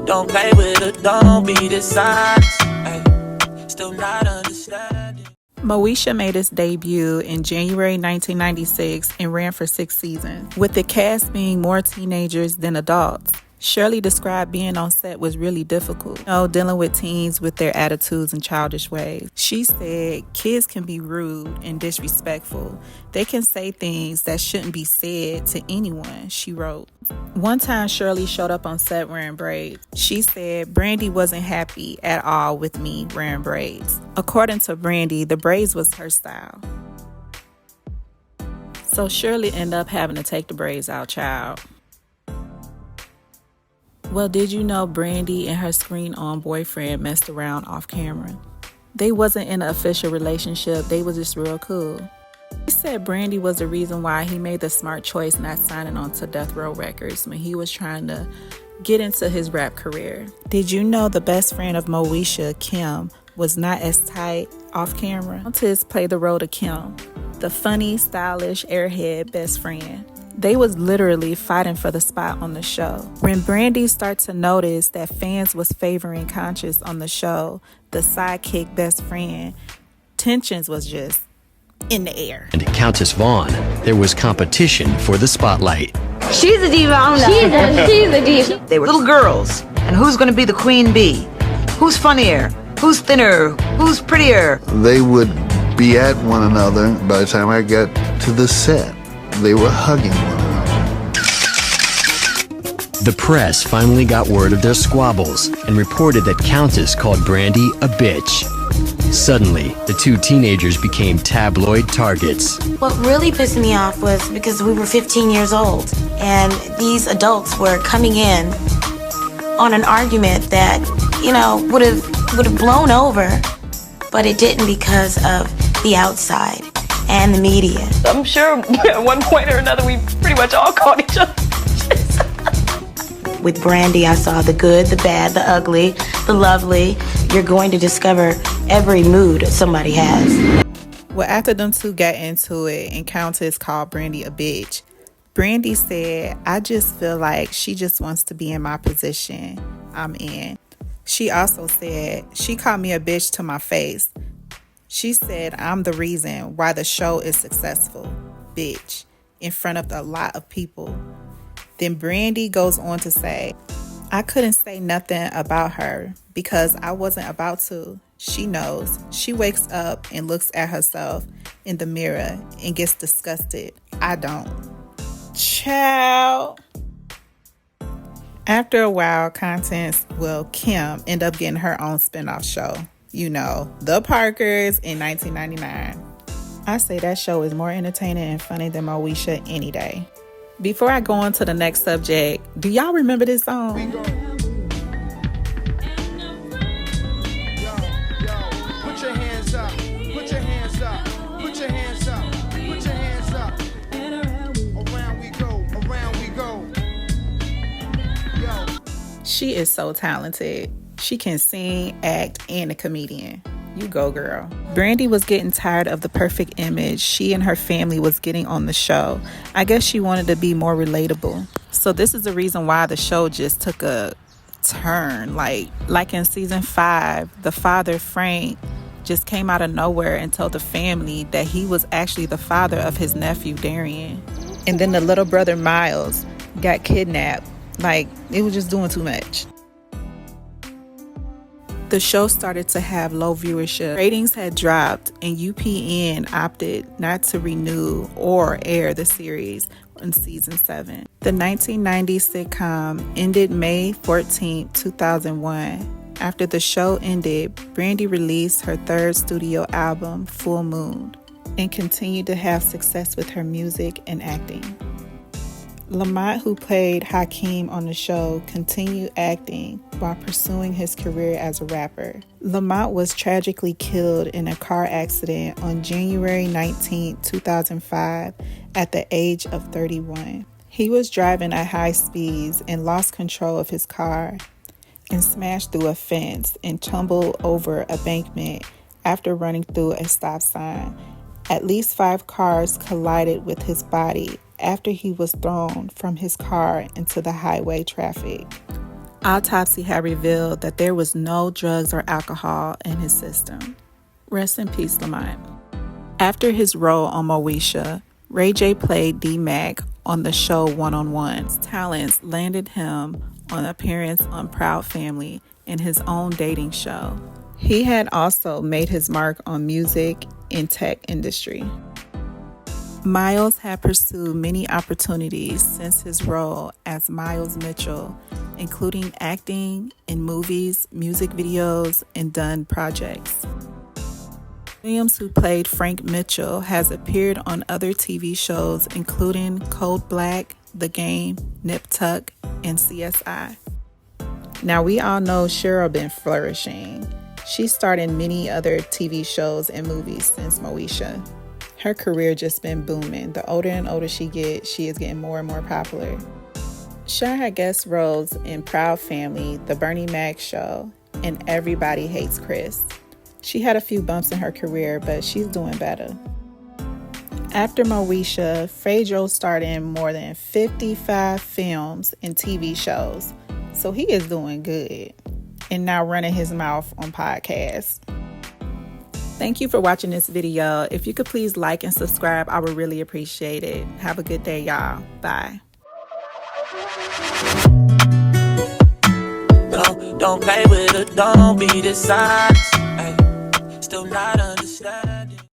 Don't play with it, don't be dishonest. Still not understanding. Moesha made its debut in January 1996 and ran for 6 seasons, with the cast being more teenagers than adults. Shirley described being on set was really difficult, dealing with teens with their attitudes and childish ways. She said kids can be rude and disrespectful. They can say things that shouldn't be said to anyone, she wrote. One time Shirley showed up on set wearing braids. She said Brandy wasn't happy at all with me wearing braids. According to Brandy, the braids was her style. So Shirley ended up having to take the braids out, child. Well, did you know Brandy and her screen-on boyfriend messed around off camera? They wasn't in an official relationship, they was just real cool. He said Brandy was the reason why he made the smart choice not signing on to Death Row Records when he was trying to get into his rap career. Did you know the best friend of Moesha, Kim, was not as tight off camera? Countess played the role of Kim, the funny, stylish, airhead best friend. They was literally fighting for the spot on the show. When Brandy started to notice that fans was favoring Conscious on the show, the sidekick best friend, tensions was just in the air. And at Countess Vaughn, there was competition for the spotlight. She's a diva, I'm not. She's a diva. They were little girls, and who's gonna be the queen bee? Who's funnier? Who's thinner? Who's prettier? They would be at one another. By the time I got to the set, they were hugging one another. The press finally got word of their squabbles and reported that Countess called Brandy a bitch. Suddenly, the two teenagers became tabloid targets. What really pissed me off was because we were 15 years old, and these adults were coming in on an argument that, would have blown over, but it didn't because of the outside and the media. I'm sure at one point or another we pretty much all called each other. With Brandy, I saw the good, the bad, the ugly, the lovely. You're going to discover every mood somebody has. Well, after them two got into it and Countess called Brandy a bitch, Brandy said, I just feel like she just wants to be in my position I'm in. She also said, she called me a bitch to my face. She said, I'm the reason why the show is successful, bitch, in front of a lot of people. Then Brandy goes on to say, I couldn't say nothing about her because I wasn't about to. She knows. She wakes up and looks at herself in the mirror and gets disgusted. I don't. Ciao. After a while, Kim end up getting her own spinoff show. The Parkers in 1999. I say that show is more entertaining and funny than Moesha any day. Before I go on to the next subject, do y'all remember this song? Yo, put your hands up, put your hands up, put your hands up, put your hands up. Around we go. Yo. She is so talented. She can sing, act, and a comedian. You go, girl. Brandy was getting tired of the perfect image she and her family was getting on the show. I guess she wanted to be more relatable. So this is the reason why the show just took a turn. Like in season 5, the father, Frank, just came out of nowhere and told the family that he was actually the father of his nephew, Darian. And then the little brother, Miles, got kidnapped. It was just doing too much. The show started to have low viewership. Ratings had dropped, and UPN opted not to renew or air the series in season 7. The 1990 sitcom ended May 14, 2001. After the show ended, Brandy released her third studio album, Full Moon, and continued to have success with her music and acting. Lamont, who played Hakeem on the show, continued acting while pursuing his career as a rapper. Lamont was tragically killed in a car accident on January 19, 2005, at the age of 31. He was driving at high speeds and lost control of his car and smashed through a fence and tumbled over a embankment after running through a stop sign. At least 5 cars collided with his body after he was thrown from his car into the highway traffic. Autopsy had revealed that there was no drugs or alcohol in his system. Rest in peace, Lamont. After his role on Moesha, Ray J played D-Mac on the show One-on-One's talents landed him on an appearance on Proud Family and his own dating show. He had also made his mark on music and tech industry. Miles had pursued many opportunities since his role as Miles Mitchell, including acting in movies, music videos, and done projects. Williams, who played Frank Mitchell, has appeared on other TV shows including Code Black, The Game, Nip Tuck, and CSI. Now, we all know Cheryl been flourishing. She starred in many other TV shows and movies since Moesha. Her career just been booming. The older and older she gets, she is getting more and more popular. Cher had guest roles in Proud Family, The Bernie Mac Show, and Everybody Hates Chris. She had a few bumps in her career, but she's doing better. After Moesha, Phaedro starred in more than 55 films and TV shows, so he is doing good and now running his mouth on podcasts. Thank you for watching this video. If you could please like and subscribe, I would really appreciate it. Have a good day, y'all. Bye. Don't play with it, don't be dishonest. Ay, still not understand.